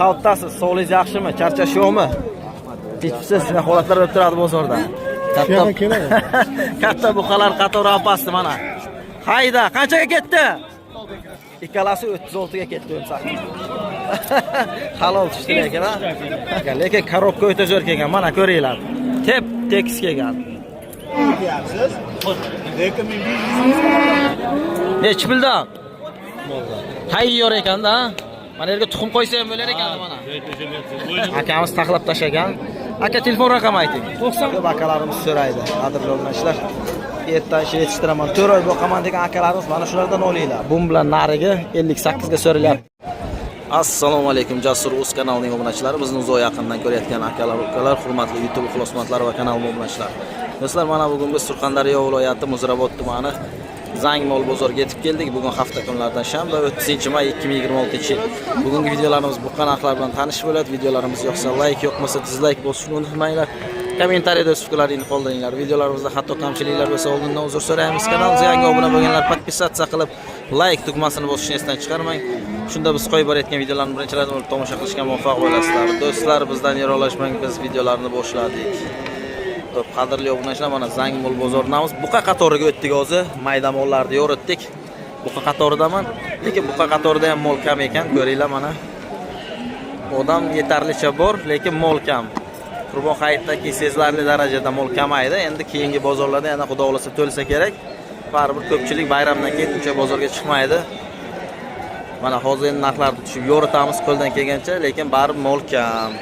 Qalbdasiz, sog'ligingiz yaxshimi? Charchash yo'qmi? Kechibsiz, shunday holatlar bo'lib turadi bozorda. Katta buqalar qatori apasdi mana. Hayda, qanchaga ketdi? Ikkalasi 36 ga ketdi o'nsak. Halol tushdi lekin, ha. Lekin korobka o'ta zo'r kelgan, mana ko'ringlar. Tep tekis kelgan. Lekin men Nech puldan? Tayyor ekanda, mana yerga tuxum qo'ysa ham bo'lar ekan mana. Akamiz taxlab tashlagan. Aka telefon raqami ayting. 90 ko'p akalarimiz so'raydi. Qadrli o'rnashlar. Ertaga yetishtiraman. 4 oy boqaman degan akalarimiz mana shulardan olinglar. Bu bilan nariga 58 ga so'ralyapti. Assalomu alaykum Jasur Uz kanalining obunachilari, bizni uzoq yaqindan ko'rayotgan akalar, ukalar, hurmatli YouTube ixlosmandlar va kanal obunachilari. Do'stlar, mana bugun biz Surxondaryo viloyati Muzrabot tumani Zangmol bozoriga yetib keldik. Bugun hafta kunlaridan shanba 30-may 2026-yil. Bugungi videolarimiz bu qanaqalar bilan tanishib bo'ladi. Videolarimiz yoqsa like, yoqmasa dislike bosishni unutmanglar. Kommentariyada o'z fikrlaringizni qoldiringlar. Videolarimizda xato kamchiliklar bo'lsa oldindan uzr so'raymiz. Kanalga yangi obuna bo'lganlar podpisatsiya qilib, like tugmasini bosishni esdan chiqarmang. Shunda biz qo'yib borayotgan videolarni birinchilardan bo'lib tomosha qilishga muvaffaq bo'lasizlar. Do'stlar, bizdan yiroqlashmang, biz videolarni boshladik. Qadrli obunachilar, mana Zangmol bozoridamiz. Buqa qatoriga o'tdik hozir. Mayda mollarni yo'ritdik. Buqa qatoridaman. Lekin buqa qatorida ham mol kam ekan. Ko'ringlar mana. Odam yetarlicha bor, lekin mol kam. Qurbon hayitdagi sezilarli darajada mol kamaydi. Endi keyingi bozorlarda yana xudo xolasa to'lsa kerak. Baribir ko'pchilik bayramdan keyin uncha bozorga chiqmaydi. Mana hozir endi narxlarni tushib yo'ritamiz qo'ldan kelgancha, lekin baribir mol kam.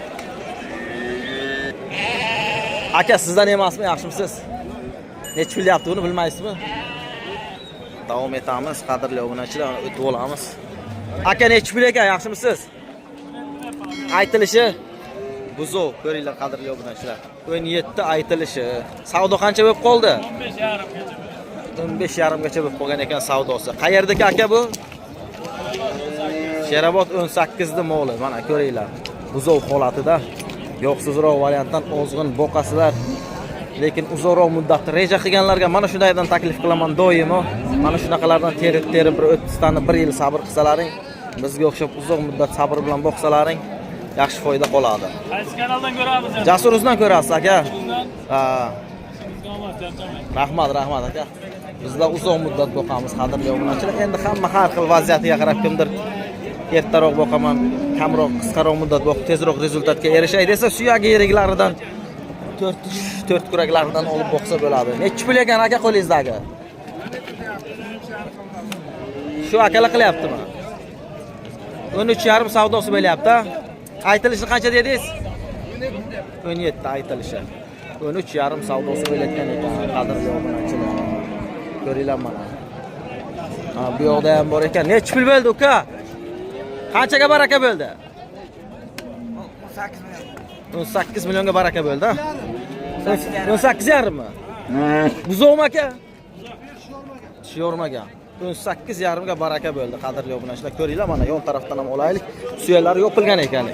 Aka, sizdan emasmi, yaxshimisiz? Nech pul deyapti, buni bilmaysizmi? Davom etamiz, qadrli obunachilar, o'tib olamiz. Aka, nech pul ekan, yaxshimisiz? Aytilishi buzo, ko'ringlar qadrli obunachilar. 17 aytilishi. Savdo qancha bo'lib qoldi? 15.5 gacha bo'lib qolgan ekan savdosi. Qayerdagi aka bu? Sherobod 18 da moli. Mana ko'ringlar. Buzo holatida. Yo'qsizroq variantdan ozg'in boqasizlar. Lekin uzoqroq muddatda reja qilganlarga mana shundaydan taklif qilaman doimo. Mana shunaqalardan terib bir 30 tani 1 yil sabr qilsalaring, bizga o'xshab uzoq muddat sabr bilan boqsalaring, yaxshi foyda qoladi. Qaysi kanaldan ko'ramiz? Jasur Uzdan ko'rasiz aka. Ha. Rahmat aka. Bizlar uzoq muddat boqamiz, qadrli obunachilar. Endi hamma har xil vaziyatiga qarab kimdir ertaroq boqaman, kamroq, qisqaroq muddat boqib tezroq rezultatga erishay desa, suyak yeriklaridan 4 kuraklaridan olib boqsa bo'ladi. Nechchi pul ekan aka qo'lingizdagi? Shu akalar qilyaptimi? 13.5 savdosi bo'lyapti. Aytilishi qancha dedingiz? 17 aytilishi. 13.5 savdosi bo'layotgan ekan, qadrli obunachilar. Ko'ringlar mana. Ha, bu yoqda ham bor ekan. Nechchi pul bo'ldi uka? Qanchaga baraka bo'ldi? 18 millionga baraka bo'ldi, ha? 18.5 mi? Buzovmi aka? Tushyormagan. 18.5 ga baraka bo'ldi, qadrli obunachilar. Ko'ringlar mana yon tarafdan ham olaylik. Suyaklari yopilgan ekan.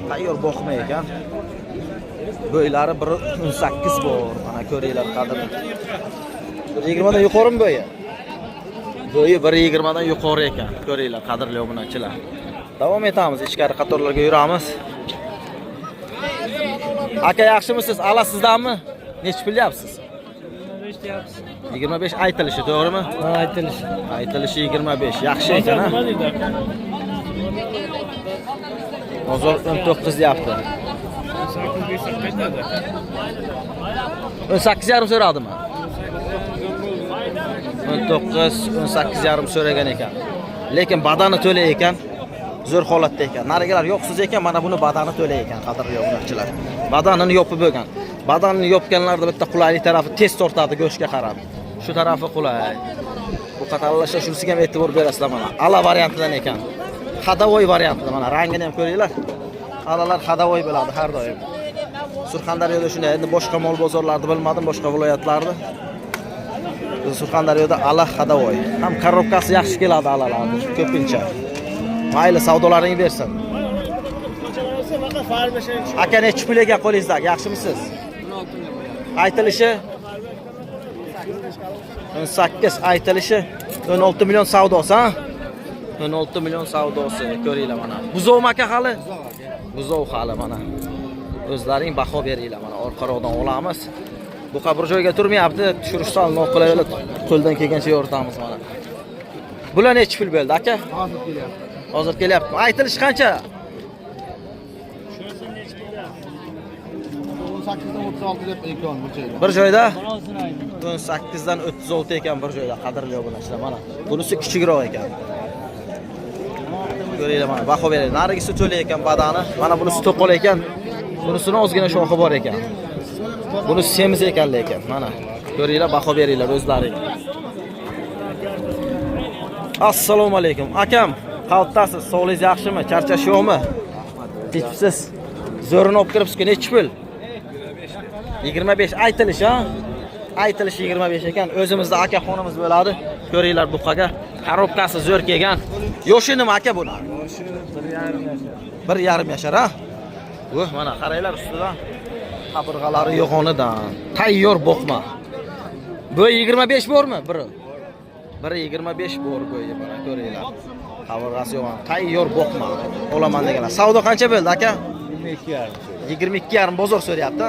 Tayyor boqma ekan. Bo'ylari 18 bor. Mana ko'ringlar qadrli. 20 dan yuqorimi bo'yi? Bo'yi 1.20 dan yuqori ekan. Ko'ringlar qadrli obunachilar. Davom etamiz, ichkari qatorlarga yuramiz. Aka, yaxshimisiz? Ala sizdanmi? Nech pul deyapsiz? 25 deyapsiz. 25 aytilishi, to'g'rimi? Ha, aytilishi. Aytilishi 25. Yaxshi ekan, ha? Bozor 19 deyapti. 18.5 so'radimi? 18.5 so'ragan ekan. Lekin badani to'la ekan. Zo'r holatda ekan. Narigalar yo'qsiz ekan, mana buni badani to'la ekan, qadrli obunachilar. Badanini yopib bo'lgan. Badanini yopganlarda bitta qulaylik tarafi tez tortadi go'shtga qarab. Shu tarafi qulay. Bu qatorlashda shunisiga ham e'tibor berasizlar mana. Ala variantidan ekan. Xadavoy variantida mana rangini ham ko'ringlar. Alalar xadavoy bo'ladi har doim. Surxondaryoda shunday, endi boshqa mol bozorlarida bilmadim, boshqa viloyatlarda. Biz Surxondaryoda ala xadavoy. Ham korobkasi yaxshi keladi alalarning ko'pincha. Mayli, savdolaringiz bersin. Aka, nech pul ekan qo'lingizdagi? Yaxshimisiz? 16 million. Aytilishi 18 aytilishi 16 million savdosi, ha? 16 million savdosi ko'ringlar mana. Buzov aka hali? Buzov hali mana. O'zlaring baho beringlar mana. Orqaroqdan olamiz. Bu qabr joyga turmayapti. Tushirish sal noqulaylik. Qo'ldan kelgancha yoritamiz mana. Bular necha pul bo'ldi aka? Hozir kelyapti. Hozir kelyapti. Aytilish qancha? 18 dan 36 deb ekon bu joyda. Bir joyda 16 18 dan 36 ekan bir joyda qadrli obunachilar mana. Bunisi kichikroq ekan. Ko'ringlar mana, baho beradi. Narigisi to'la ekan badani. Mana bunisi to'qol ekan. Bunisini ozgina shoxi bor ekan. Bunisi semiz ekan lekin. Mana ko'ringlar, baho beringlar o'zlaring. Assalomu alaykum. Akam, qayerdasiz? Sog'ligingiz yaxshimi? Charchash yo'qmi? Tinchsiz. Zo'rini olib kiribsiz-ku, necha pul? 25 aytilish ha? Aytilish 25 ekan. O'zimizda aka xonimiz bo'ladi. Ko'ringlar buqaga. Korobkasi zo'r kelgan. Yoshi nima aka buni? 1,5 yashar ha? Voh, mana qaranglar ustidan. Qabirg'alari yo'g'onidan. Tayyor boqma. Bu 25 bormi? Biri. 1,25 bor bo'yi mana ko'ringlar. Qabirg'asi yo'g'on. Tayyor boqma. Olaman deganlar. Savdo qancha bo'ldi aka? 22,5. 22,5 bozor so'rayapti.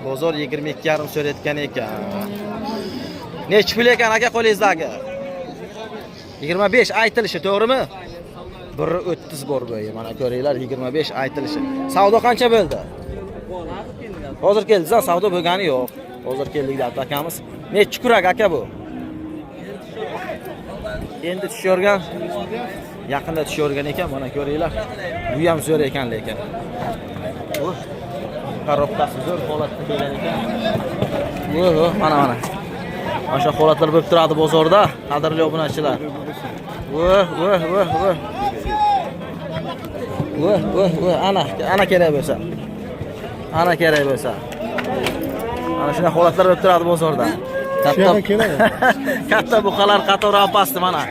Bozor 22,5 so'rayotgan ekan. Necha pul ekan aka qo'lingizdagi? 25 aytilishi, to'g'rimi? 1,30 bor bo'yi. Mana ko'ringlar, 25 aytilishi. Savdo qancha bo'ldi? Hozir keldi-da, savdo bo'lgani yo'q. Hozir keldik deb akamiz. Necha kurak aka bu? Endi tushyorgan. Yaqinda tushyorgan ekan, mana ko'ringlar. Bu ham zo'r ekan lekin. Korobkasi zo'r holatda kelgan ekan. Mana. O'sha holatlar bo'lib turadi bozorda, qadrli obunachilar. Ana kerak bo'lsa. Ana kerak bo'lsa. Ana shunday holatlar bo'lib turadi bozorda. Katta buqalar qatori apasti mana.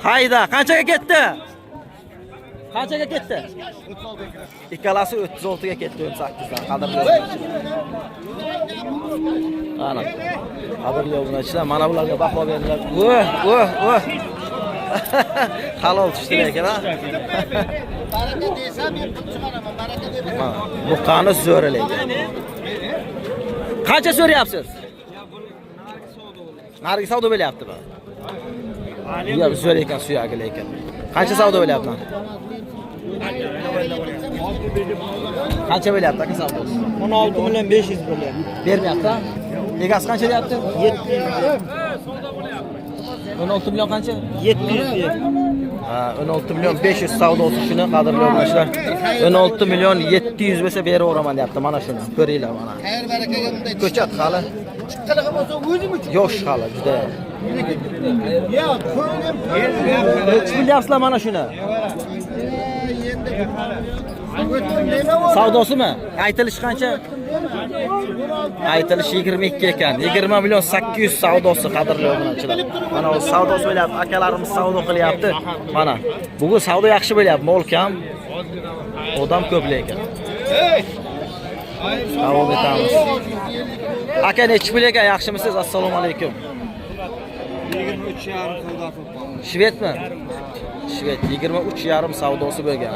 Hayda, qanchaga ketdi? Qanchaga ketdi? Ikkalasi 36 ga ketdi, 18 dan. Qadrli ana. Qadrli obunachilar, mana bularga baho beringlar. Halol tushdi ekan, ha? Baraka desam, men pul chiqaraman. Baraka deb. Buqani zo'r lekin. Qancha so'rayapsiz? Narigi savdo bo'lyaptimi? Bu ham zo'r ekan suyagi lekin. Qancha savdo bo'lyapti? Qancha bo'lyapti aka savdosi? 16 million 500 bo'lyapti. Bermayapti? Egasi qancha deyapti? 700. 16 million qancha? 700. Ha, 16 million 500 savdosi shuni qadrli obunachilar. 16 million 700 bo'lsa beraveraman deyapti. Mana shuni ko'ringlar mana. Xayr barakaga bunday Ko'chat hali. chiqqaniga bo'lsa o'zim uchun. Yosh hali juda. Ya, ko'nglim Necha pul deyapsizlar mana shuni? endi Savdosimi? Aytilish qancha? Aytilish 22 ekan. 20 million 800 savdosi qadrli obunachilar. Mana o savdosi bo'lyapti. Akalarimiz savdo qilyapti. Mana. Bugun savdo yaxshi bo'lyapti. Mol kam. Odam ko'p lekin. Davom etamiz. Aka nechi pul ekan? Yaxshimisiz? Assalomu alaykum. 23,5 savdo qildim. Shvedmi? Shved 23,5 savdosi bo'lgan.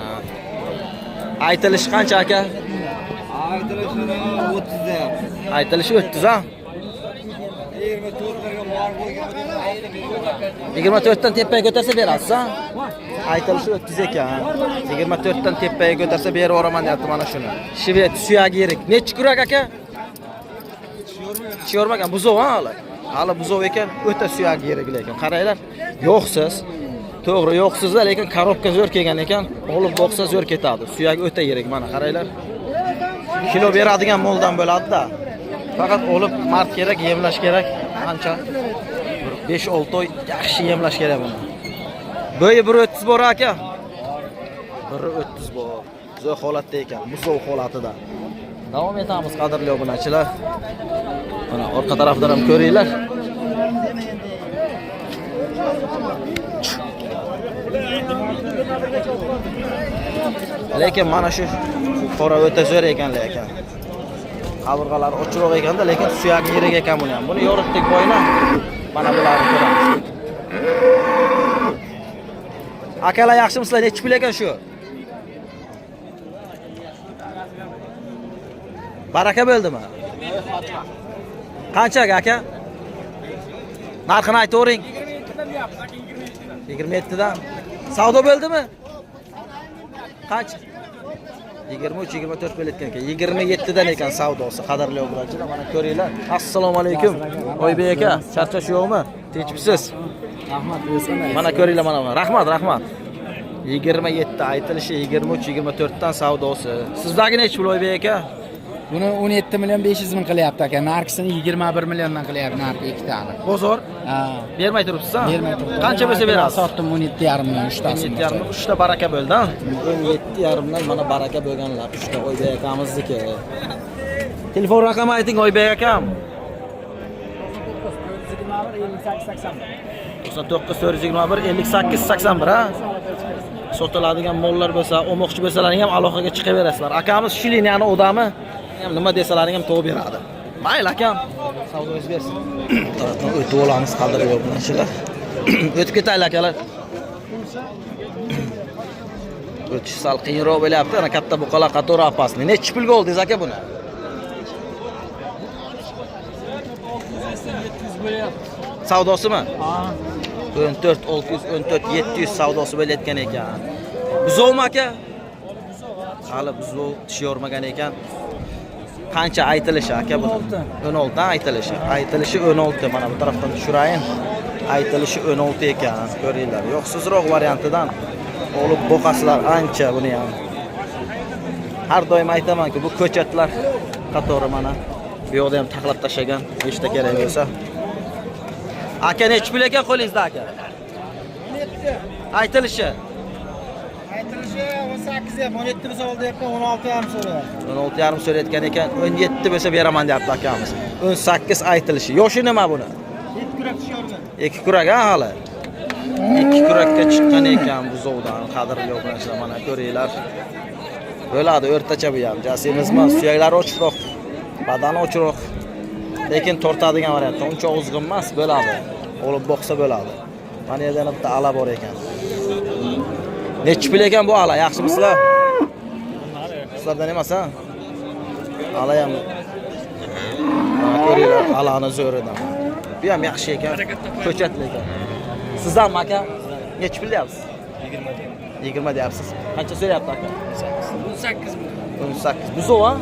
Aytilish qancha aka? Aytilishi 30 deyapti. Aytilishi 30 ha? 24 dan tepaga ko'tarsa berasiz ha? Aytilishi 30 ekan. 24 dan tepaga ko'tarsa beraveraman deyapti mana shuni. Shved suyagi yirik. Nechi kurak aka? Tushyormagan buzov ha hali. Hali buzov ekan, o'ta suyagi yirik lekin. Qaranglar, yo'qsiz. To'g'ri, yo'qsizlar, lekin korobka zo'r kelgan ekan. Olib boqsa zo'r ketadi. Suyagi o'ta yirik mana qaranglar. Kilo beradigan moldan bo'ladi-da. Faqat olib mart kerak, yemlash kerak. Qancha? 5-6 oy yaxshi yemlash kerak buni. Bo'yi 1.30 bor aka. 1.30 bor. Zo'r holatda ekan, buzov holatida. Davom etamiz qadrli obunachilar. Mana orqa tarafdan ham ko'ringlar. Lekin mana shu qora o'ta zo'r ekan lekin. Qabirg'alari ochiqroq ekanda, lekin suyagi yirik ekan buni ham. Buni yoritdik boyna. Mana bularni ko'ramiz. Akalar yaxshimisizlar? Nechi pul ekan shu? Baraka bo'ldimi? Qanchaga aka? Narxini aytavering. 27 dan. Savdo bo'ldimi? Qancha? 23-24 bo'layotgan ekan. 27 dan ekan savdosi. Qadrli obunachilar, mana ko'ringlar. Assalomu alaykum. Oybek aka, charchash yo'qmi? Tinchmisiz? Rahmat, o'zinglar. Mana ko'ringlar mana. Rahmat. 27 aytilishi 23-24 dan savdosi. Sizdagi nechi pul Oybek aka? Buni 17 million 500 ming qilyapti aka. Narxini 21 milliondan qilyapti narxi ikkitani. Bozor? Ha. Bermay turibsiz-a? Bermay turibdi. Qancha bo'lsa berasiz? Sotdim 17,5 million 3tasini. 17,5 3ta baraka bo'ldi-a? 17,5 dan mana baraka bo'lganlar. 3ta Oybek akamizniki. Telefon raqami ayting Oybek akam. 99 ha? Sotiladigan mollar bo'lsa, olmoqchi bo'lsalaring ham aloqaga chiqaverasizlar. Akamiz shu liniyani odami, ham nima desalaring ham to'g'ri beradi. Mayli akam, savdoingiz bersin. Tarafdan o'tib olamiz, qadri yo'q bunachilar. O'tib ketaylik akalar. O'tish sal qiyinroq bo'lyapti. Ana katta buqalar qatori apasni. Nechi pulga oldingiz aka buni? 700 bo'lyapti. Savdosimi? Ha. 14 600 14 700 savdosi bo'layotgan ekan. Buzovmi aka? Hali buzov tish yormagan ekan. Qancha aytilishi aka bu? 16 dan aytilishi. Aytilishi 16. Mana bu tarafdan tushirayin. Aytilishi 16 ekan. Ko'ringlar. Yo'qsizroq variantidan olib boqasizlar ancha buni ham. Har doim aytaman-ku, bu ko'chatlar qatori mana bu yoqda ham taqlab tashlagan. Nechta kerak bo'lsa. Aka nechi pul ekan qo'lingizda aka? 17. Aytilishi 18 ham, 17 bo'lsa oldiyapman, 16 ham so'rayapti. 16,5 so'rayotgan ekan, 17 bo'lsa beraman deyapti akamiz. 18 aytilishi. Yoshi nima buni? 2 kurak tushyorgan. 2 kurak ha hali. 2 kurakka chiqqan ekan buzovdan. Qadrli obunachilar, mana ko'ringlar. Bo'ladi o'rtacha bu ham. Jasimizmi? Suyaklari ochiqroq, badani ochiqroq. Lekin tortadigan variant. Uncha ozg'in emas, bo'ladi. Olib boqsa bo'ladi. Mana yerda bitta ala bor ekan. Nechi pul ekan bu ala? Yaxshimisizlar? Sizlardan emas ha? Ala ham. Mana ko'ringlar, alani zo'ridan. Bu ham yaxshi ekan. Ko'chatli ekan. Sizdan aka? Nechi pul deyapsiz? 20 deyapsiz. Qancha so'rayapti aka? 18 million. 18. Buzov ha?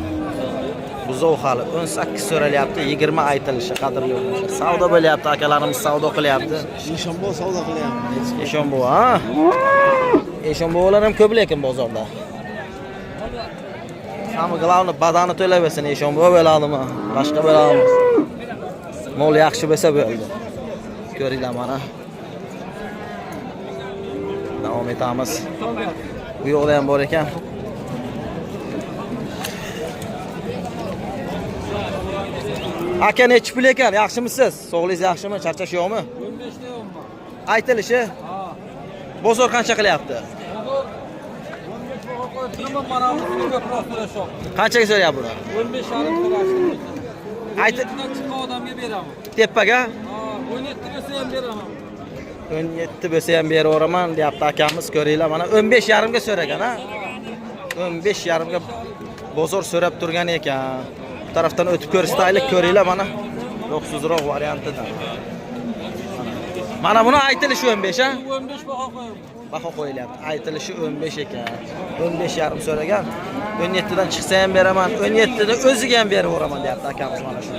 Buzov hali 18 so'ralyapti, 20 aytilishi. Qadrli yo'qmish. Savdo bo'lyapti, akalarimiz savdo qilyapti. Eshonbo savdo qilyapti. Eshonbo ha? Eshonbolar ham ko'p lekin bozorda. Hamma glavni badani to'laversin, eshonbo bo'ladimi? Boshqa bo'ladimi? Mol yaxshi bo'lsa bo'ldi. Ko'ringlar mana. Davom etamiz. Bu yoqda ham bor ekan. Aka nechi pul ekan? Yaxshimisiz? Sog'ligingiz yaxshimi? Charchash yo'qmi? 15 ta yo'qmi? Aytilishi? Ha. Bozor qancha qilyapti? Qanchaga so'rayapti buni? 15 yarim so'rashdi. Aytib chiqqan odamga beraman. tepaga? Ha, 17 bo'lsa ham beraman. 17 bo'lsa ham beraveraman deyapti akamiz, ko'ringlar. Mana 15,5 ga so'ragan ha? 15,5 ga bozor so'rab turgan ekan. Bu tarafdan o'tib ko'rsataylik, ko'ringlar mana. Yo'qsizroq variantidan. Mana buni aytilishi 15 ha? 15 baho qo'yaman. Baho qo'yilyapti. Aytilishi 15 ekan. 15,5 so'ragan. 17 dan chiqsa ham beraman, 17 dan o'ziga ham beraveraman deyapti akamiz mana shu.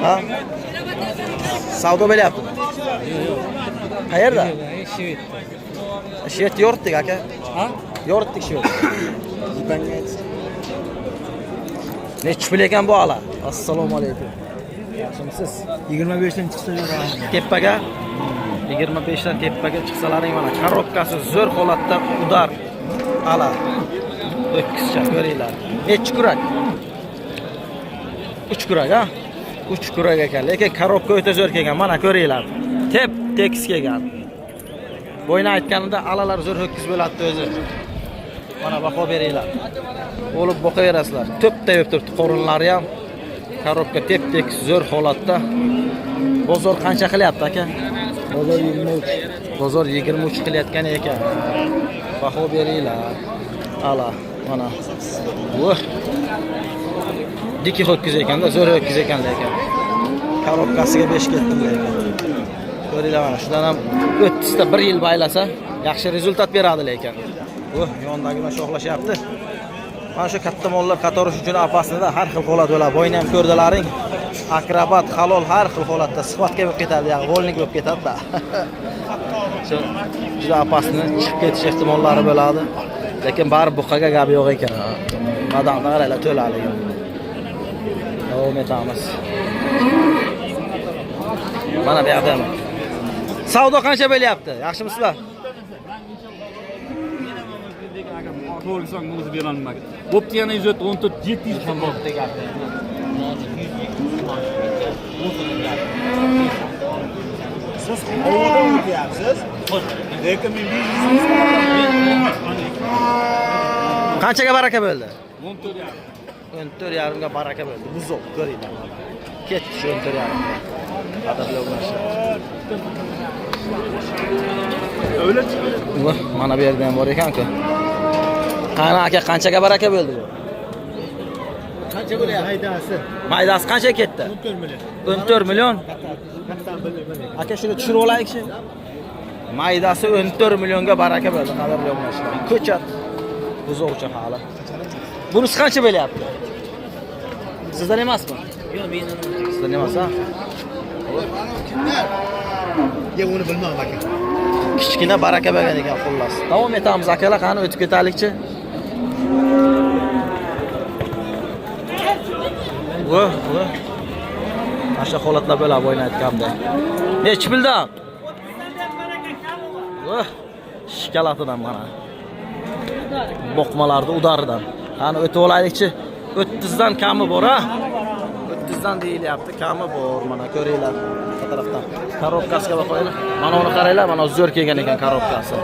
Ha? Savdo bo'lyapti. Qayerda? Shvet yoritdik aka. Ha? Yoritdik shvet. Nechi pul ekan bu ala? Assalomu alaykum. Yaxshimisiz? 25 dan chiqsa beraman. Tepaga 25 dan tepaga chiqsalaring mana korobkasi zo'r holatda udar ala. O'kkizcha ko'ringlar. Nechi kurak? 3 kurak ha? 3 kurak ekan. Lekin korobka o'ta zo'r kelgan. Mana ko'ringlar. Tekis kelgan. Bo'yni aytganimda alalar zo'r ho'kiz bo'ladi o'zi. Mana baho beringlar. Olib boqaverasizlar. To'pda yeb turibdi qorinlari ham. Korobka tekis zo'r holatda. Bozor qancha qilyapti aka? Bozor 23. Bozor 23 qilayotgan ekan. Baho beringlar. Ala, mana. Bu diki ho'kiz ekanda, zo'r ho'kiz ekan lekin. Korobkasiga 5 ketdim lekin. Ko'ringlar mana, shundan ham 30 ta 1 yil baylasa, yaxshi rezultat beradi lekin. Bu yondagilar sho'xlashyapti. Mana shu katta mollar qatori uchun apasida har xil holat bo'ladi. Boyni ham ko'rdilaring. Akrobat, halol har xil holatda sifatga bo'lib ketadi, ya'ni volnik bo'lib ketadi-da. Shu juda apasini chiqib ketish ehtimollari bo'ladi. Lekin baribir buqaga gap yo'q ekan. Madaqni qaranglar, to'lali. Davom etamiz. Mana bu yerda savdo qancha bo'lyapti? Yaxshimisizlar? To'g'risi o'zi berilmagan. Bo'pti yana 114 700 ham bor deyapti. Siz qayerda o'tyapsiz? Lekin men biznes Qanchaga baraka bo'ldi? 14,5. 14,5 ga baraka bo'ldi. Buzoq ko'ringlar. Ketdi shu 14,5 ga. Qadrli o'g'illar. Öyle chiqdi. Mana bu yerda ham bor ekan-ku. Qani aka qanchaga baraka bo'ldi bu? qancha bo'lyapti? Maydasi. Maydasi qancha ketdi? 14 million. 14 million. Kattani bilmayman. Aka shuni tushirib olaylik-chi. Maydasi 14 millionga baraka bo'ldi, qadrli o'g'illar. Ko'chat. Buzoqcha hali. Bunisi qancha bo'lyapti? Sizdan emasmi? Yo'q, mening. Sizdan emas, ha? Ya uni bilmayman aka. Kichkina baraka bergan ekan xullas. Davom etamiz akalar, qani o'tib ketaylikchi. Voh. Mana holatlar bo'ladi o'ynayotganda. Nech puldan? Voh. Shkalatidan mana. Boqmalarni udaridan. Qani o'tib olaylikchi. 30 dan kami bor, ha? 30 dan deyilyapti, kami bor. Mana ko'ringlar bu tarafdan. Korobkasiga boqaylik. Mana uni qaranglar, mana zo'r kelgan ekan korobkasi.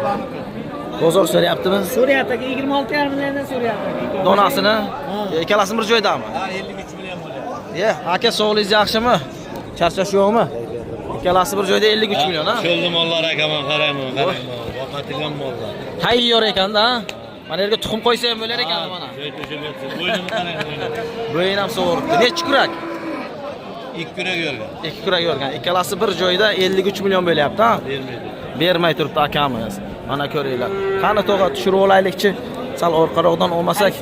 Bozor so'rayaptimi? So'rayapti, 26,5 milliondan so'rayapti. Donasini? Ikkalasini bir joydami? Ha, 53 million bo'lyapti. Ye, aka sog'ligingiz yaxshimi? Charchash yo'qmi? Ikkalasi bir joyda 53 million, ha? Cho'lli mollar akaman, qarayman. Boqatilgan mollar. Tayyor ekanda, ha? Mana yerga tuxum qo'ysa ham bo'lar ekan mana. Joy to'shalyapti. Bo'ynini qarang, bo'ynini. Bo'yin ham sug'uribdi. Necha kurak? 2 kurak yorgan. 2 kurak yorgan. Ikkalasi bir joyda 53 million bo'lyapti, ha? Bermaydi. Bermay turibdi akamiz. Mana ko'ringlar. Qani to'g'a tushirib olaylikchi. Sal orqaroqdan olmasak.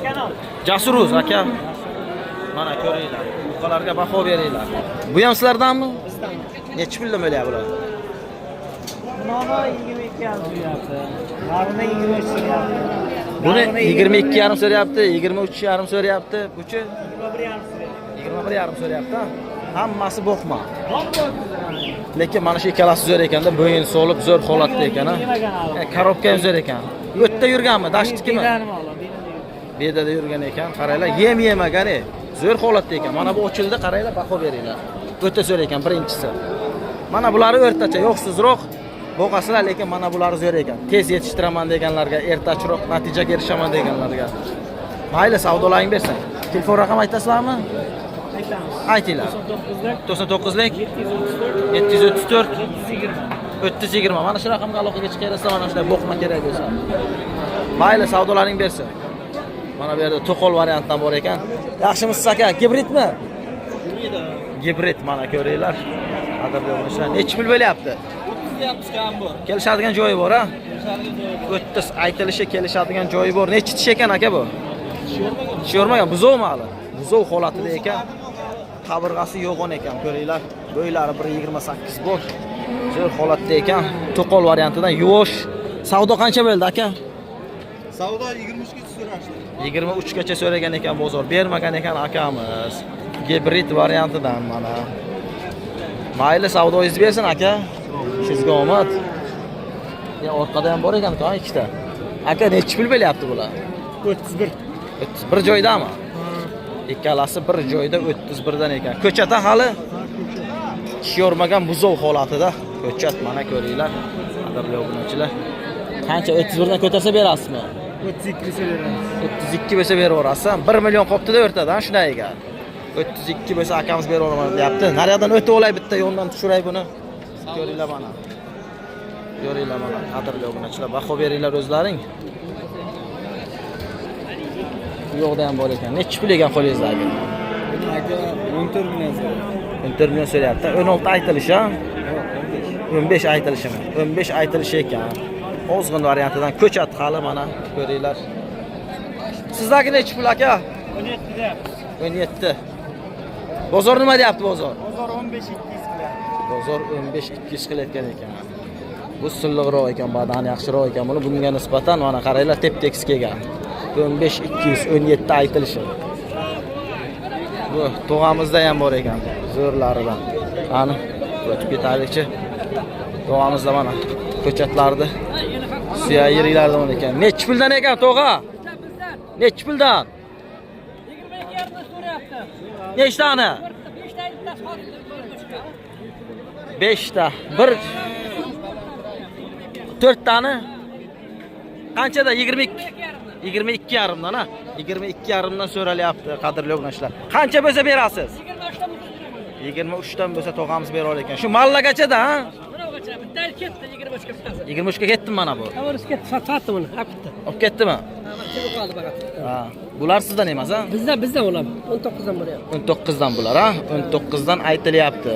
Jasuruz aka. Mana ko'ringlar. Buqalarga baho beringlar. Bu ham sizlardanmi? Bizdan. Necha puldan bo'lyapti bular? Mana 22 ham so'rayapti. Narxini 23 so'rayapti. Buni 22,5 so'rayapti, 23,5 so'rayapti. Buchi 21,5 so'rayapti. 21,5 so'rayapti. Hammasi boqma. Lekin mana shu ikkalasi zo'r ekanda, bo'yin solib zo'r holatda ekan, ha. Korobka ham zo'r ekan. Bu yerda yurganmi? Dashtdikimi? Bedada yurgan ekan. Qaranglar, yem yemagan, zo'r holatda ekan. Mana bu ochildi, qaranglar, baho beringlar. O'ta zo'r ekan birinchisi. Mana bular o'rtacha, yo'qsizroq boqasizlar, lekin mana bular zo'r ekan. Tez yetishtiraman deganlarga, ertachiroq natijaga erishaman deganlarga. Mayli, savdolaring bersang. Telefon raqam aytasizlarmi? Aytinglar. 99lik 734 320. Mana shu raqamga aloqaga chiqaversa, mana shunday boqma kerak bo'lsa. Mayli, savdolaring bersin. Mana bu yerda to'qol variantdan bor ekan. Yaxshimisiz aka? Gibridmi? Gibrid, mana ko'ringlar. Qadrli o'g'illar, necha pul bo'lyapti? 30 kam bor. Kelishadigan joyi bor, ha? 30 aytilishi kelishadigan joyi bor. Necha tish ekan aka bu? Tushirmagan, buzovmi hali? Buzov holatida ekan. Qabirg'asi yo'g'on ekan, ko'ringlar. Bo'ylari 1.28 bor. Zo'r holatda ekan. To'qol variantidan yuvosh. Savdo qancha bo'ldi aka? Savdo 23 ga so'rashdi. 23 gacha so'ragan ekan bozor. Bermagan ekan akamiz. Gibrid variantidan mana. Mayli, savdoingizni bersin aka. Sizga omad. Ya orqada ham bor ekan-ku, ikkita. Aka, necha pul bo'lyapti bular? 31. 31 joydami? Ikkalasi bir joyda 31 dan ekan. Ko'chata hali yormagan buzov holatida. Ko'chat mana ko'ringlar. Qadrli obunachilar. Qancha 31 dan ko'tarsa berasizmi? 32 so'rayapti. 32 bo'lsa berib yuborasiz. 1 million qoptida o'rtada, shunday ekan. 32 bo'lsa akamiz berib yuboraman deyapti. Nariyoqdan o'tib olay, bitta yo'ldan tushiray buni. Ko'ringlar mana. Ko'ringlar mana, qadrli obunachilar, baho beringlar o'zlaring. Bu yoqda ham bor ekan. Nechi pul ekan qo'lingizdagi? Aka 14 million so'rayapti. 14 million so'rayapti. 16 aytilish ha? 15 aytilishimi? 15 aytilishi ekan. Ozg'in variantidan ko'chat hali mana ko'ringlar. Sizdagi nechi pul aka? 17 deyapti. 17. Bozor nima deyapti bozor? Bozor 15-200 qilyapti. Bozor 15-200 qilayotgan ekan. Bu silliqroq ekan, badani yaxshiroq ekan. Buni bunga nisbatan mana qaranglar, tep-tekis kelgan. 15-200, 17 aytilishi. Bu tog'amizda ham bor ekan, zo'rlaridan. Qani, o'tib ketaylikchi. Tog'amizda mana ko'chatlarni suya yiriklardan bor ekan. Nechi puldan ekan tog'a? Nechi puldan? 22 yarımda so'rayapti. Nechtani? 5 ta 5 ta. Bir 4 tani? Qanchada? 22. 22 yarimdan ha? 22 yarimdan so'ralyapti, qadrli obunachilar. Qancha bo'lsa berasiz? 23 dan bo'lsa tog'amiz bera olar ekan. Shu mallagacha-da, ha? Bitta ketdi 23 ga bittasi. 23 ga ketdim mana bu. Tavrus ketdi, sotdi buni, haqda. Olib ketdimi? Kim qoldi faqat. Ha. Bular sizdan emas, ha? Bizdan ular 19 dan bo'lyapti. 19 dan bular, ha? 19 dan aytilyapti.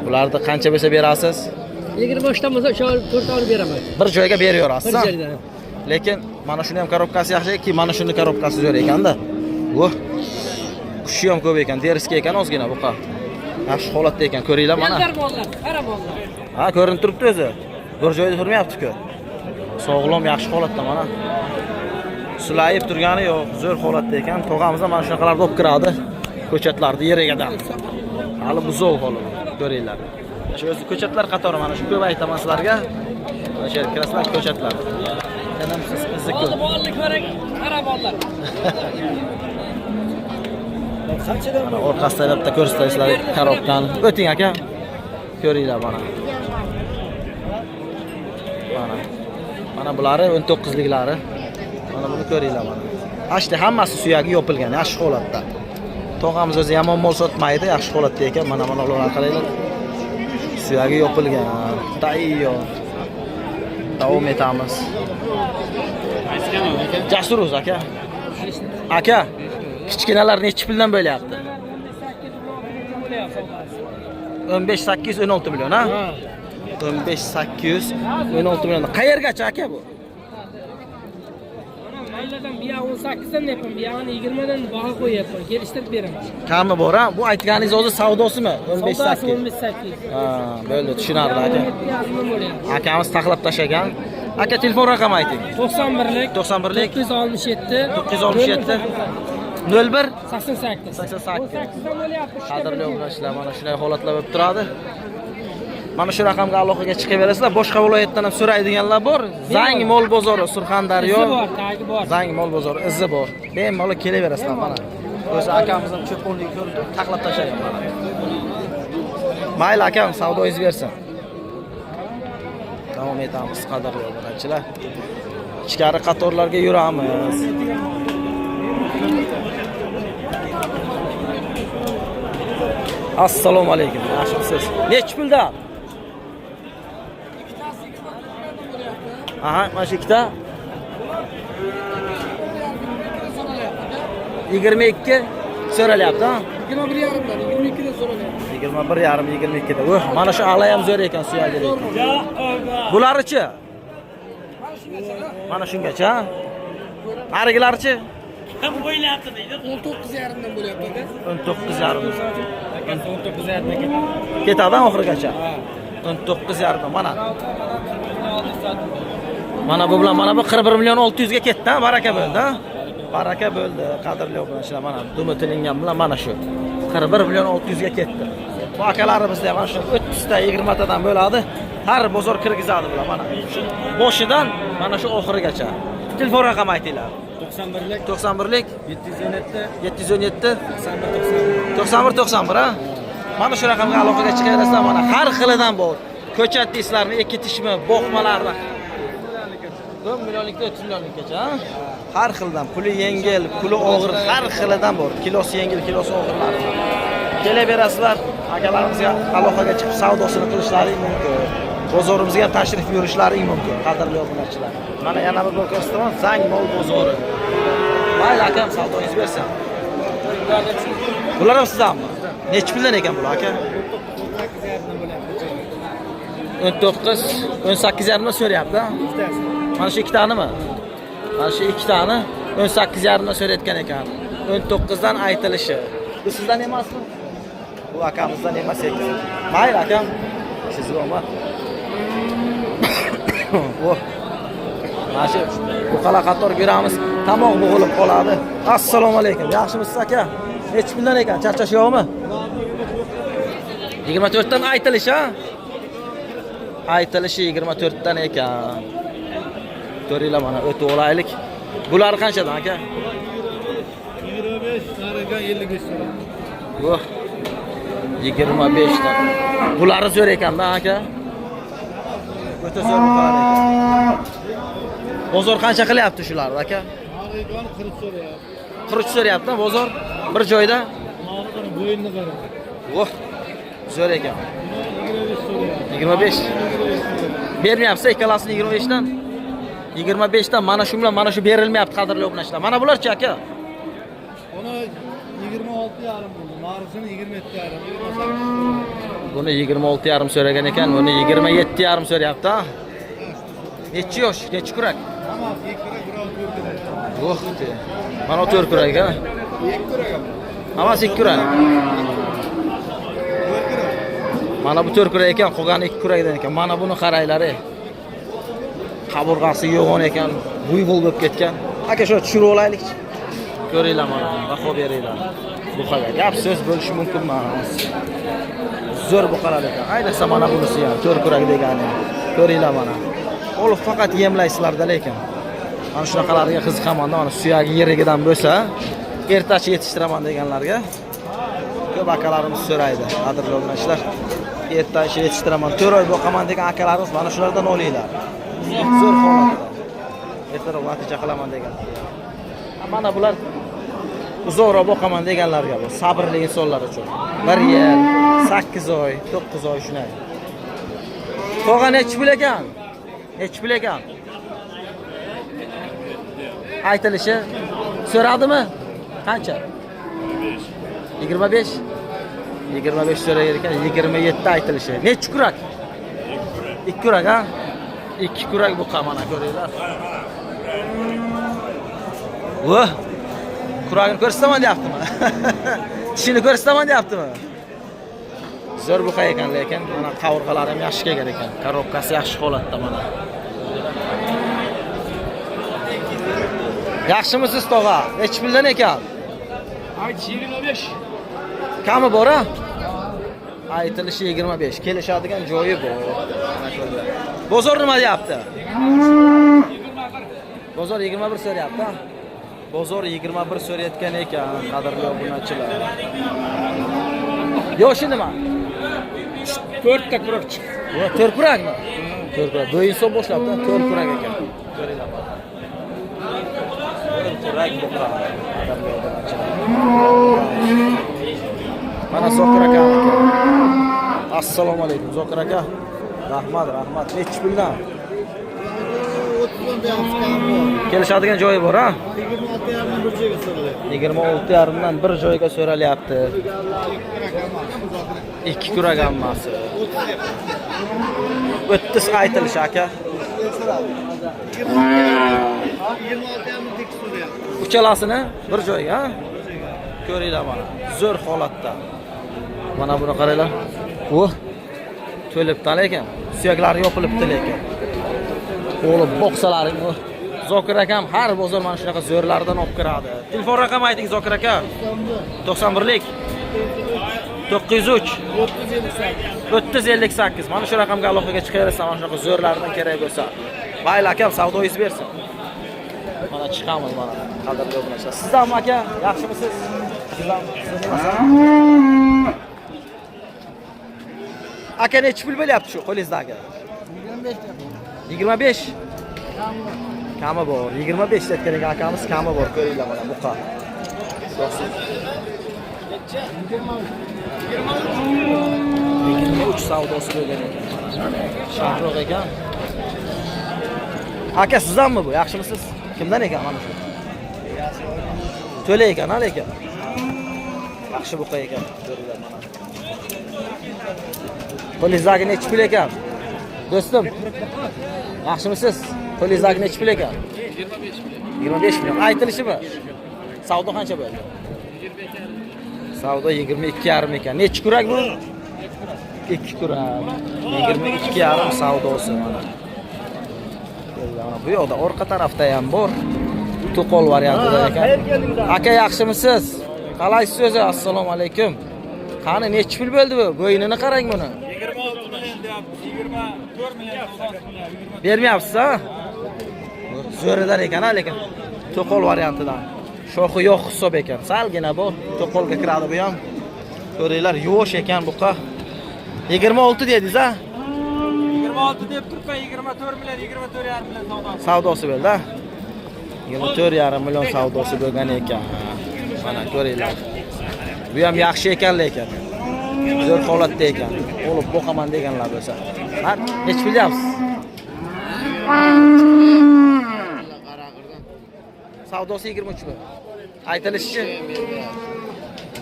Bularni qancha bo'lsa berasiz? 23 dan bo'lsa o'sha 4 olib beraman. Bir joyga beraverasiz, Bir ha? joyda. Lekin mana shuni ham korobkasi yaxshi-ki, mana shuni korobkasi zo'r ekanda. Bu kushi ham ko'p ekan, deriski ekan ozgina buqa. Yaxshi holatda ekan, ko'ringlar mana. Mollar, qara mollar. Ha, ko'rinib turibdi o'zi. Bir joyda turmayapti-ku. Sog'lom, yaxshi holatda mana. Sulayib turgani yo'q, zo'r holatda ekan. Tog'amizda mana shunaqalarni olib kiradi. Ko'chatlarni yerigadan. Hali buzoq holat. Ko'ringlar. Shu o'zi ko'chatlar qatori mana shu ko'p aytaman sizlarga. Mana shu kirasizlar ko'chatlar. Tanamsiz qizi ko'p. Mollik kerak, qara mollar. Mana orqasida bitta ko'rsatasizlar korobkani. O'ting aka. Ko'ringlar mana. Mana bulari 19liklari. Mana buni ko'ringlar mana. Ashti hammasi suyagi yopilgan, yaxshi holatda. Tog'amiz o'zi yomon mol sotmaydi, yaxshi holatda ekan. Mana ularni qaranglar. Suyagi yopilgan. Tayyor. Davom etamiz. Jasuruz aka. Aka, kichkinalar nechi puldan bo'lyapti? 15-800 16 million, ha? 15-800 16 million. Qayergacha aka bu? Maylardan biya 18 dan yapam, biyani 20 dan baho qo'yapman. Kelishtirib beraman. Kami bor, ha? Bu aytganingiz o'zi savdosimi? 15-800. 15-800. Ha, bo'ldi, tushunarli aka. Akamiz taxlab tashagan. Aka telefon raqami ayting. 91lik 91lik 967 967 01 88. 88. 18 dan bo'lyapti. Qadrli obunachilar, mana shunday holatlar bo'lib turadi. Mana shu raqamga aloqaga chiqaverasizlar. Boshqa viloyatdan ham so'raydiganlar bor. Zang mol bozori, Surxondaryo. Izi bor, tagi bor. Zang mol bozori izi bor. Bemalol kelaverasizlar mana. O'zi akamizning cho'ponlik ko'rib taxlab tashlagan mana. Mayli akam, savdoingiz bersin. Davom etamiz qadrli obunachilar. Ichkari qatorlarga yuramiz. Assalomu alaykum. Yaxshimisiz? Nechi puldan? Aha, mana shu ikkita. 22 so'ralyapti, ha? 21,5 dan 22 dan so'ralyapti. 21,5 22 da. Mana shu ala ham zo'r ekan, suyagi ekan. Bularichi? Mana shungacha, ha? Narigilarichi? Ham bo'ylayapti deydi. 19,5 dan bo'lyapti aka. 19,5. 19,5 dan ketadi. Ketadi oxirigacha. 19,5 dan mana. Mana bu bilan mana bu 41 million 600 ga ketdi, ha? Baraka bo'ldi, ha? Baraka bo'ldi, qadrli obunachilar. Mana dumi tilingan bilan mana shu 41 million 600 ga ketdi. Bu akalarimizda ham mana shu 30 ta 20 tadan bo'ladi. Har bozor kirgizadi bular mana. Boshidan mana shu oxirigacha. Telefon raqami aytinglar. 91lik 91lik 717 717 91 91 ha. Mana shu raqamga aloqaga chiqaverasizlar. Mana har xilidan bor. Ko'chat deysizlarmi, ekitishmi, boqmalarni 1 millionlikdan 3 millionlikgacha, ha? Har xildan, puli yengil, puli og'ir, har xilidan bor. Kilosi yengil, kilosi og'irlari. Kelaverasizlar, akalarimizga aloqaga chiqib savdosini qilishlari mumkin. Bozorimizga ham tashrif buyurishlaring mumkin, qadrli obunachilar. Mana yana bir bor ko'rsataman, Zang mol bozori. Mayli akam, savdoingiz bersin. Bular ham sizdanmi? Necha puldan ekan bular aka? 19, 18,5 dan so'rayapti. Mana shu ikkitanimi? Mana shu ikkitani 18,5 dan so'rayotgan ekan. 19 dan aytilishi. Bu sizdan emasmi? Bu akamizdan emas ekan. Mayli akam, sizga omad. Oh. Mana shu buqala qator beramiz. Tomoq bo'g'ilib qoladi. Assalomu alaykum. Yaxshimisiz aka? Necha puldan ekan? Charchash yo'qmi? 24 dan aytilish ha? Aytilishi 24 dan ekan. Ko'ringlar mana o'tib olaylik. Bular qanchadan aka? 25, qarigan 55 so'm. Voh. 25 dan. Bulari zo'r ekan-da aka. O'ta zo'r buqalar ekan. Bozor qancha qilyapti shularni aka? Qarigan 40 so'rayapti. 40 so'rayapti bozor bir joyda. Ma'lum bo'yinni qara. Voh. Zo'r ekan. 25 so'rayapti. 25. Bermayapsiz ikkalasini 25 dan. 25 dan mana shu bilan mana shu berilmayapti qadrli obunachilar. Mana bular-chi aka? Ona 26,5 bo'ldi. Marisini 27,5. Buni 26,5 so'ragan ekan, buni 27,5 so'rayapti ha. Nechi yosh, nechi kurak? Hammasi 2 kurak, biroz 4 kurak. Voh. Mana 4 kurak ha. 2 kurak ham. Hammasi 2 kurak. 4 kurak. Mana bu 4 kurak ekan, qolgani 2 kurakdan ekan. Mana buni qaranglar. Qaburg'asi yo'g'on ekan, buyg'ul bo'lib ketgan. Aka shu tushirib olaylik. Ko'ringlar mana, baho beringlar. Buqaga gap so'z bo'lishi mumkin emas. Zo'r buqalar ekan. Ayniqsa mana bunisi ham 4 kurak degani. Ko'ringlar mana. Olib faqat yemlaysizlar-da lekin. Mana shunaqalarga qiziqaman-da, mana suyagi yerigidan bo'lsa, ertachi yetishtiraman deganlarga ko'p akalarimiz so'raydi. Qadrli obunachilar, ertachi yetishtiraman, 4 oy boqaman degan akalarimiz mana shulardan olinglar. Zo'r holatda. Ertaroq natija qilaman degan. Mana bular uzoqroq boqaman deganlarga bu sabrli insonlar uchun. 1 yil, 8 oy, 9 oy shunday. Qolgan nechi pul ekan? Nechi pul ekan? Aytilishi so'radimi? Qancha? 25. 25 so'ragan ekan, 27 aytilishi. Nechi kurak? 2 kurak ha? 2 kurak bu qamana ko'ringlar. Voh. Kuragini ko'rsataman deyaptimi? Tishini ko'rsataman deyaptimi? Zo'r buqa ekan, lekin mana qavurg'alari ham yaxshi kelgan ekan. Korobkasi yaxshi holatda mana. Yaxshimisiz tog'a? Nechi puldan ekan? Ayt 25. Kami bor-a? Aytilishi 25. Kelishadigan joyi bor. Bozor nima deyapti? Bozor 21 so'rayapti. Bozor 21 so'rayotgan ekan, qadrli obunachilar. Yoshi nima? 4 ta kurak chiqdi. Yo, 4 kurakmi? 4 kurak. Bo'yin so'm boshlabdi, 4 kurak ekan. Ko'ringlar. 4 kurak buqa, qadrli obunachilar. Mana Zokir aka. Assalomu alaykum Zokir aka. Rahmat. Nechi puldan? 30 dan Kelishadigan joyi bor, ha? 26,5 bir joyga so'ralyapti. 26,5 dan bir joyga so'ralyapti. 2 kurak hammasi. 30 aytilish aka. 26,5 tek so'rayapti. Uchalasini bir joyga, ha? Ko'ringlar mana. Zo'r holatda. Mana buni qaranglar. Voh. To'libdi lekin, suyaklari yopilibdi lekin. O'g'lim boqsalaring bu. Zokir akam har bozor mana shunaqa zo'rlardan olib kiradi. Telefon raqami ayting Zokir aka. 91lik 903 358. Mana shu raqamga aloqaga chiqaversa, mana shunaqa zo'rlardan kerak bo'lsa. Mayli akam, savdoingiz bersin. Mana chiqamiz mana. Qadrli obunachilar. Sizdanmi aka? Yaxshimisiz? Sizdanmi? Aka nechi pul bo'lyapti shu qo'lingizdagi? 25. Kami bor. 25 aytgan ekan akamiz, kami bor. Ko'ringlar mana buqa. 23 savdosi bo'lgan ekan. Shohroq ekan. Aka sizdanmi bu? Yaxshimisiz? Kimdan ekan mana shu? To'la ekan, lekin. Yaxshi buqa ekan. Ko'ringlar mana. Qo'lingizdagi nechi pul ekan? Do'stim. Yaxshimisiz? Qo'lingizdagi nechi pul ekan? 25 million. Aytilishimi? Savdo qancha bo'ldi? Savdo 22,5 ekan. Nechi kurak bu? 2 kurak. 22,5 savdosi mana. Bu yoqda orqa tarafda ham bor. To'qol variantida ekan. Aka yaxshimisiz? Qalaysiz o'zi? Assalomu alaykum. Qani nechi pul bo'ldi bu? Bo'ynini qarang buni. 26 million deyapti. 24 million savdosi. Bermayapsiz, ha? Zo'ridan ekan, lekin to'qol variantidan. Shoxi yo'q hisob ekan. Salgina bu to'qolga kiradi bu ham. Ko'ringlar, yuvosh ekan buqa. 26 dedingiz, ha? 26 deb turibman, 24 million, 24,5 million savdosi. Savdosi bo'ldi, ha? 24,5 million savdosi bo'lgan ekan. Mana ko'ringlar. Bu ham yaxshi ekan lekin. Zo'r holatda ekan. Olib boqaman deganlar bo'lsa. Ha, nech pul deyapsiz? Savdosi 23 million. Aytilishicha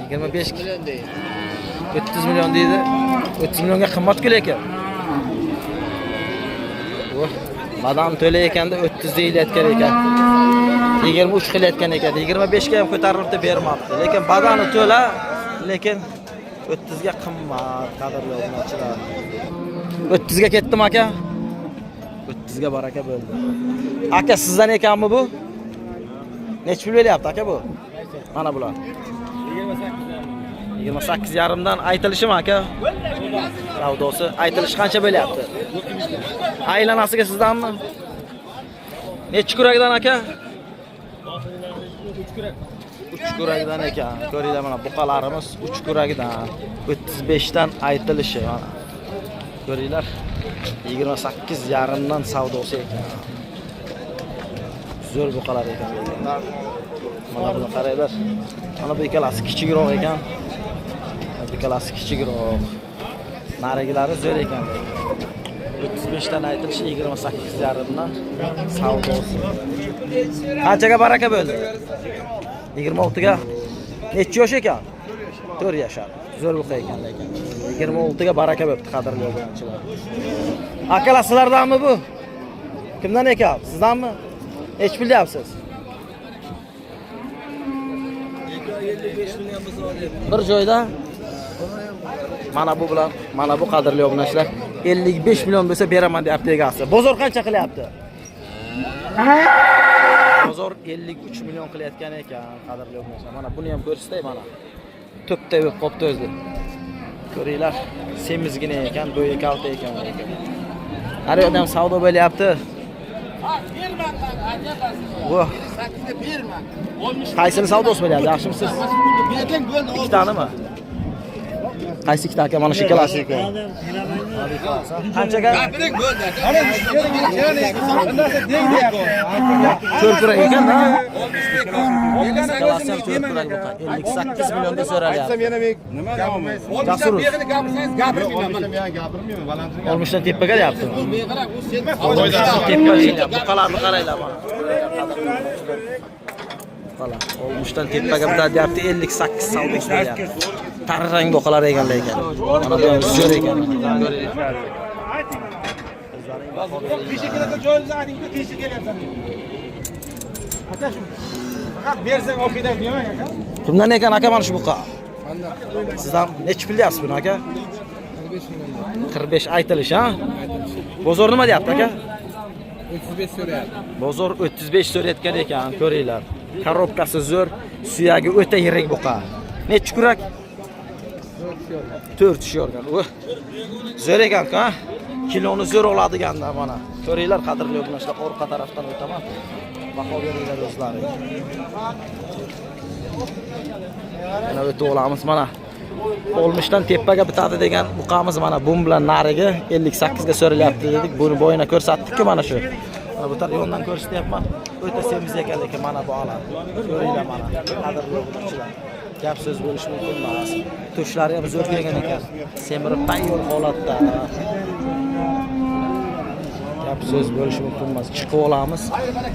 25 million deydi. 30 million deydi. 30 millionga qimmat-ku lekin. Badam to'la ekanda 30 deyilayotgan ekan. 23 qilayotgan ekan. 25 ga ham ko'tarilibdi, bermabdi. Lekin badani to'la, lekin 30 ga qimmat, qadrli obunachilar. 30 ga ketdim aka. 30 ga baraka bo'ldi. Aka sizdan ekanmi bu? Nech pul beryapti aka bu? Mana bular. 28,5 dan aytilishimi aka? Savdosi aytilish qancha bo'lyapti? Aylanasiga sizdanmi? Nechi kurakdan aka? 3 kurakdan ekan. Ko'ringlar mana buqalarimiz 3 kuragidan 35 dan aytilishi mana. Ko'ringlar 28,5 dan savdosi ekan. Zo'r buqalar ekan. Mana buni qaranglar. Mana bu ikkalasi kichikroq ekan. Bu ikkalasi kichikroq. Narigilari zo'r ekan. 35 dan aytilishi 28,5 dan savdosi. Qanchaga baraka bo'ldi? 26 ga. Necha yosh ekan? 4 yashar. Zo'r buqa ekan lekin. 26 ga baraka bo'libdi, qadrli obunachilar. Akalar sizlardanmi bu? Kimdan ekan? Sizdanmi? Nech pul deyapsiz? 55 million bir joyda. Mana bu bilan, mana bu qadrli obunachilar 55 million bo'lsa beraman deyapti egasi. Bozor qancha qilyapti? Bozor 53 million qilayotgan ekan, qadrli obunachilar. Mana buni ham ko'rsatay mana. To'pday bo'lib qopti o'zi. Ko'ringlar, semizgina ekan, bo'yi kalta ekan. Har yoqda ham savdo bo'lyapti. Voh. Qaysini savdosi bo'lyapti? Yaxshimisiz? Ikkitanimi? Qaysi ikkita aka? Mana shu ikkalasi ekan. Qanchaga? To'rtkurak ekan-da. Ikkalasi ham to'rtkurak buqa. 58 millionga so'ralyapti. Nima gapirmaysiz? Jasur. Gapirmayman, balandroq. Olmishdan tepaga deyapti. Tepaga deyapti. Buqalarni qaranglar mana. Buqalar. Olmishdan tepaga deyapti. 58 savdosi bo'lyapti. Tarrang buqalar ekanlar ekan. Mana bu ham zo'r ekan. Kimdan ekan aka mana shu buqa? Sizdan nech pul deyapsiz buni aka? 45 aytilish, ha? Bozor nima deyapti aka? 35 so'rayapti. Bozor 35 so'rayotgan ekan, ko'ringlar. Korobkasi zo'r, suyagi o'ta yirik buqa. Nechi kurak? 4 yorgan. Zo'r ekan-ku, ha? Kiloni zo'r oladiganda mana. Ko'ringlar, qadrli obunachilar, orqa tarafdan o'taman. Baho beringlar o'zlaring. Mana o'tib olamiz mana. Olmishdan tepaga bitadi degan buqamiz mana bu bilan nariga 58 ga so'ralyapti dedik. Buni bo'yina ko'rsatdik-ku mana shu. Mana bu taraf yondan ko'rsatyapman. O'ta semiz ekan lekin mana bu oladi. Ko'ringlar mana. Qadrli obunachilar. Gap so'z bo'lishi mumkin emas. Tushlari ham zo'r kelgan ekan. Semirib tayyor holatda. so'z bo'lishi mumkin emas. Chiqib olamiz.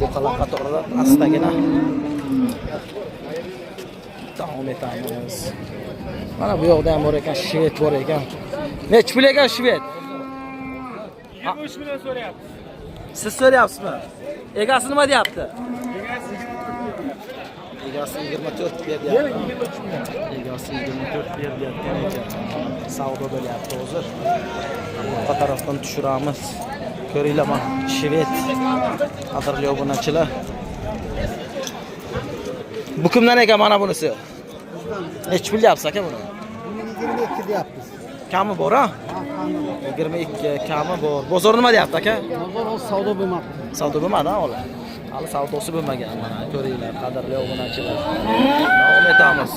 Bu qala qatorida astagina davom etamiz. Mana bu yoqda ham bor ekan, shved bor ekan. Nech pul ekan shved? 23 million so'rayapti. Siz so'rayapsizmi? Egasi nima deyapti? Egasi 24 beryapti. Egasi 24 beryapti ekan. Savdo bo'lyapti hozir. Bu tarafdan tushiramiz. Ko'ringlar mana shved. Qadrli obunachilar. Bu kimdan ekan mana bunisi? Nech pul deyapsiz aka buni? 22 deyapmiz. Kami bor ha? 22 kami bor. Bozor nima deyapti aka? Bozor hozir savdo bo'lmoqda. Savdo bo'lmadi hali. Hali savdosi bo'lmagan. Mana ko'ringlar, qadrli obunachilar. Davom etamiz.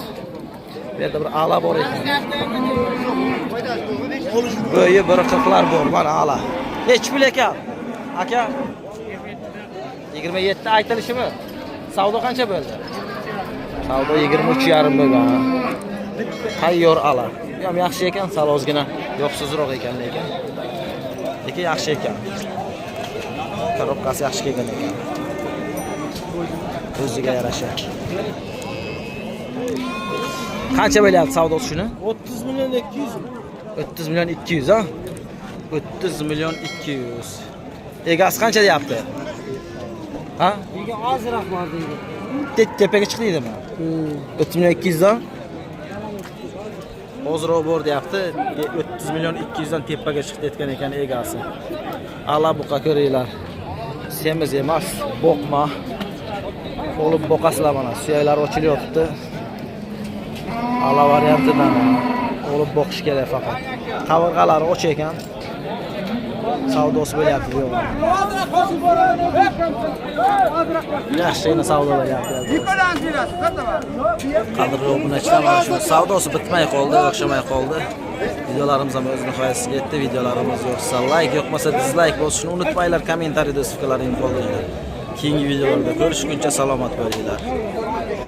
Bu yerda bir ala bor ekan. Bo'yi bir qirqlar bor, mana ala. Nech pul ekan? Aka? 27 aytilishimi? Savdo qancha bo'ldi? Savdo 23,5 bo'lgan. Tayyor ala. Ham yaxshi ekan, sal ozgina yo'qsizroq ekan lekin. Lekin yaxshi ekan. Korobkasi yaxshi kelgan ekan. O'ziga yarasha. Qancha bo'lyapti savdosi shuni? 30 million 200. 30 million 200 ha? 30 million 200. Egasi qancha deyapti? Ha? Nega ozroq bor deydi. Tepaga chiqdingmi? 30 million 200 dan. Ozroq bor deyapti. 30 million 200 dan tepaga chiqdi aytgan ekan egasi. Ala buqa ko'ringlar. Semiz emas, boqma. Olib boqasizlar mana. Suyaklari ochilyapti. Ala variantidan olib boqish kerak faqat. Qavurg'alari och ekan. Savdosi bo'lyapti bu yo'q. Yaxshigina savdo bo'lyapti. Qadrli obunachilar, mana shu savdosi bitmay qoldi, o'xshamay qoldi. Videolarimiz ham o'z nihoyasiga yetdi. Videolarimiz yoqsa like, yoqmasa dislike bosishni unutmanglar. Kommentariyada fikrlaringizni qoldiringlar. Keyingi videolarda ko'rishguncha salomat bo'linglar.